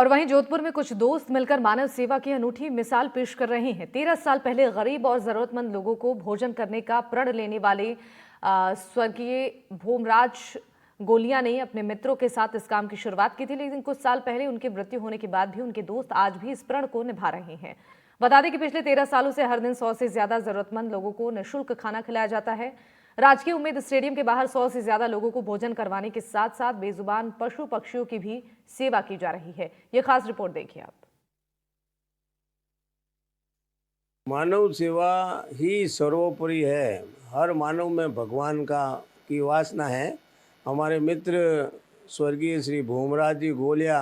और वहीं जोधपुर में कुछ दोस्त मिलकर मानव सेवा की अनूठी मिसाल पेश कर रहे हैं। 13 साल पहले गरीब और जरूरतमंद लोगों को भोजन करने का प्रण लेने वाले स्वर्गीय भोमराज गोलिया ने अपने मित्रों के साथ इस काम की शुरुआत की थी, लेकिन कुछ साल पहले उनकी मृत्यु होने के बाद भी उनके दोस्त आज भी इस प्रण को निभा रहे हैं। बता दें कि पिछले 13 सालों से हर दिन 100 से ज्यादा जरूरतमंद लोगों को निःशुल्क खाना खिलाया जाता है। राजकीय उम्मीद स्टेडियम के बाहर 100 से ज्यादा लोगों को भोजन करवाने के साथ साथ बेजुबान पशु पक्षियों की भी सेवा की जा रही है। ये खास रिपोर्ट देखिए आप। मानव सेवा ही सर्वोपरि है। हर मानव में भगवान की वासना है। हमारे मित्र स्वर्गीय श्री भोमराज जी गोलिया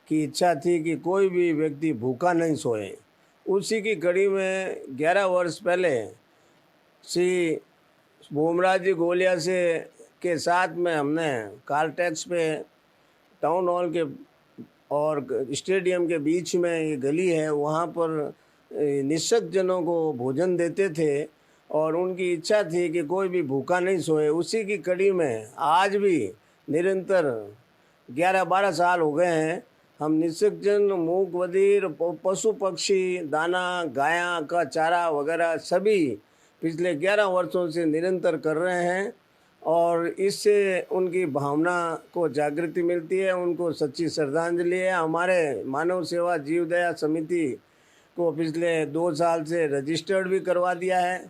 की इच्छा थी कि कोई भी व्यक्ति भूखा नहीं सोए। उसी की कड़ी में 11 वर्ष पहले श्री भोमराज जी गोलिया के साथ में हमने कार्टेक्स पे टाउन हॉल के और स्टेडियम के बीच में ये गली है, वहाँ पर निःशक्त जनों को भोजन देते थे और उनकी इच्छा थी कि कोई भी भूखा नहीं सोए। उसी की कड़ी में आज भी निरंतर 11-12 साल हो गए हैं, हम निःशक्त जन, मूक बधिर, पशु पक्षी, दाना, गाया का चारा वगैरह सभी पिछले 11 वर्षों से निरंतर कर रहे हैं और इससे उनकी भावना को जागृति मिलती है, उनको सच्ची श्रद्धांजलि है। हमारे मानव सेवा जीव दया समिति को पिछले 2 साल से रजिस्टर्ड भी करवा दिया है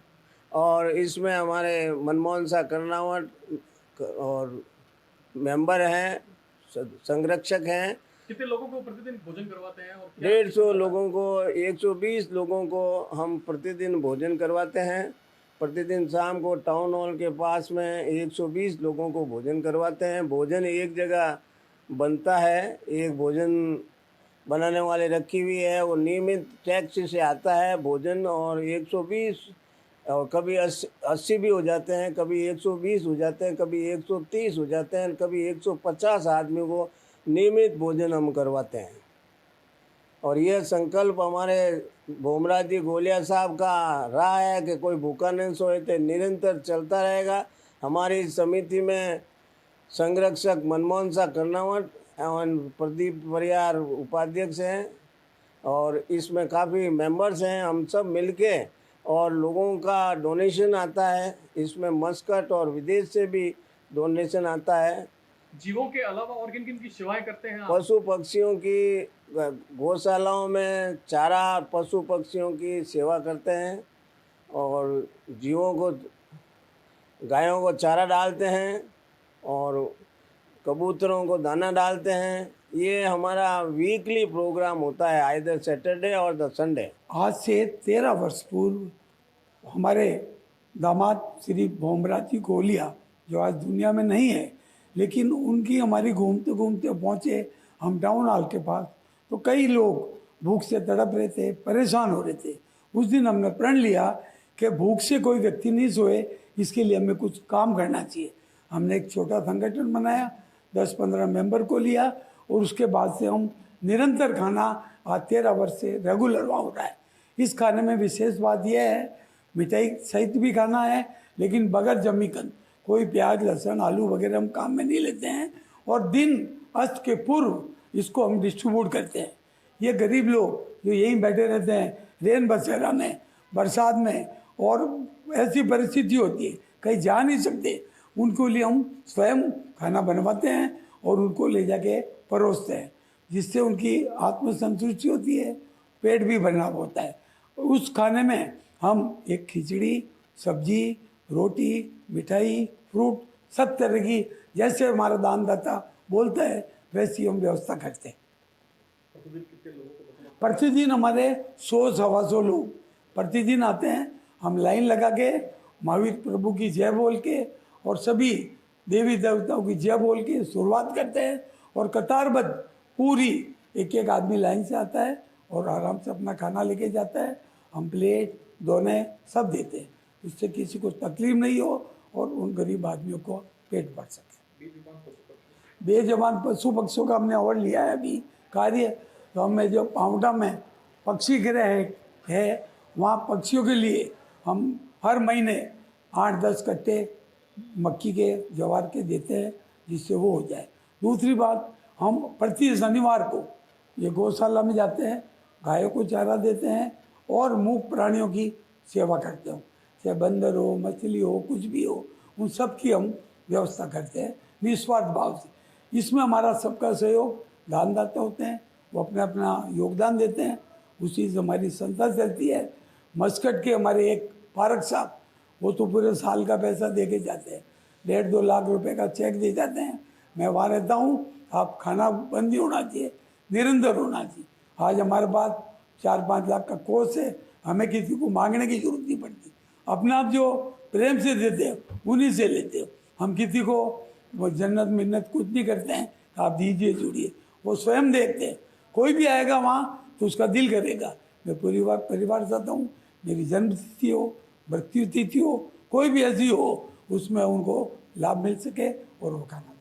और इसमें हमारे मनमोहन सा कर्नावट और मेंबर हैं, संरक्षक हैं। कितने लोगों को प्रतिदिन भोजन करवाते हैं? और 150 लोगों को, 120 लोगों को हम प्रतिदिन भोजन करवाते हैं। प्रतिदिन शाम को टाउन हॉल के पास में 120 लोगों को भोजन करवाते हैं। भोजन एक जगह बनता है, एक भोजन बनाने वाले रखी हुई है, वो नियमित टैक्स से आता है भोजन और 120 और कभी 80 भी हो जाते हैं, कभी 120 हो जाते हैं, कभी 130 हो जाते हैं, कभी 150 आदमी को नियमित भोजन हम करवाते हैं। और यह संकल्प हमारे भोमराज जी गोलिया साहब का रहा है कि कोई भूखा नहीं सोए, तो निरंतर चलता रहेगा। हमारी समिति में संरक्षक मनमोहन सा कर्नावट और प्रदीप परियार उपाध्यक्ष हैं और इसमें काफ़ी मेंबर्स हैं। हम सब मिलके और लोगों का डोनेशन आता है, इसमें मस्कट और विदेश से भी डोनेशन आता है। जीवों के अलावा और किन किन की सेवाएं करते हैं आप? पशु पक्षियों की गौशालाओं में चारा, पशु पक्षियों की सेवा करते हैं और जीवों को, गायों को चारा डालते हैं और कबूतरों को दाना डालते हैं। ये हमारा वीकली प्रोग्राम होता है, आइदर सैटरडे और द संडे। आज से 13 वर्ष पूर्व हमारे दामाद श्री भोमराज जी गोलिया, जो आज दुनिया में नहीं है, लेकिन उनकी हमारी घूमते घूमते पहुँचे हम टाउन हॉल के पास, तो कई लोग भूख से तड़प रहे थे, परेशान हो रहे थे। उस दिन हमने प्रण लिया कि भूख से कोई व्यक्ति नहीं सोए, इसके लिए हमें कुछ काम करना चाहिए। हमने एक छोटा संगठन बनाया, 10-15 मेंबर को लिया और उसके बाद से हम निरंतर खाना आज 13 वर्ष से रेगुलर हो रहा है। इस खाने में विशेष बात यह है, मिठाई सहित भी खाना है, लेकिन बगैर जमीकन, कोई प्याज, लहसुन, आलू वगैरह हम काम में नहीं लेते हैं और दिन अस्त के पूर्व इसको हम डिस्ट्रीब्यूट करते हैं। ये गरीब लोग जो यहीं बैठे रहते हैं रेन बसेरा में, बरसात में, और ऐसी परिस्थिति होती है कहीं जा नहीं सकते, उनको लिए हम स्वयं खाना बनवाते हैं और उनको ले जाके परोसते हैं, जिससे उनकी आत्मसंतुष्टि होती है, पेट भी भरना होता है। उस खाने में हम एक खिचड़ी, सब्जी, रोटी, मिठाई, फ्रूट, सब तरह की, जैसे हमारा दानदाता बोलता है वैसी हम व्यवस्था करते हैं। प्रतिदिन हमारे 100-125 लोग प्रतिदिन आते हैं। हम लाइन लगा के महावीर प्रभु की जय बोल के और सभी देवी देवताओं की जय बोल के शुरुआत करते हैं और कतारबद्ध पूरी एक आदमी लाइन से आता है और आराम से अपना खाना लेके जाता है। हम प्लेट, दोने सब देते हैं, इससे किसी को तकलीफ नहीं हो और उन गरीब आदमियों को पेट भर सके। बेजुबान पशु पक्षियों का हमने अवार्ड लिया है अभी कार्य, तो हमें जो पावटा में पक्षी गृह है वहाँ पक्षियों के लिए हम हर महीने 8-10 कट्टे मक्की के, ज्वार के देते हैं, जिससे वो हो जाए। दूसरी बात, हम प्रति शनिवार को ये गौशाला में जाते हैं, गायों को चारा देते हैं और मूक प्राणियों की सेवा करते हो, चाहे बंदर हो, मछली हो, कुछ भी हो, उन सब की हम व्यवस्था करते हैं निस्वार्थ भाव से। इसमें हमारा सबका सहयोग, दानदाता होते हैं, वो अपना अपना योगदान देते हैं, उसी से हमारी संस्था चलती है। मस्कट के हमारे एक पारक साहब, वो तो पूरे साल का पैसा दे के जाते हैं, 1.5-2 लाख रुपए का चेक दे जाते हैं। मैं वहाँ रहता हूँ, आप खाना बंद ही होना चाहिए, निरंतर होना चाहिए। आज हमारे पास 4-5 लाख का कोर्स है, हमें किसी को मांगने की जरूरत नहीं पड़ती। अपने आप जो प्रेम से देते हो उन्हीं से लेते हो। हम किसी को वो जन्नत मिन्नत कुछ नहीं करते हैं, आप दीजिए जुड़िए, वो स्वयं देखते हैं। कोई भी आएगा वहाँ तो उसका दिल करेगा मैं परिवार चाहता हूँ, मेरी जन्म तिथि हो, मृत्यु तिथि हो, कोई भी ऐसी हो, उसमें उनको लाभ मिल सके और वो खाना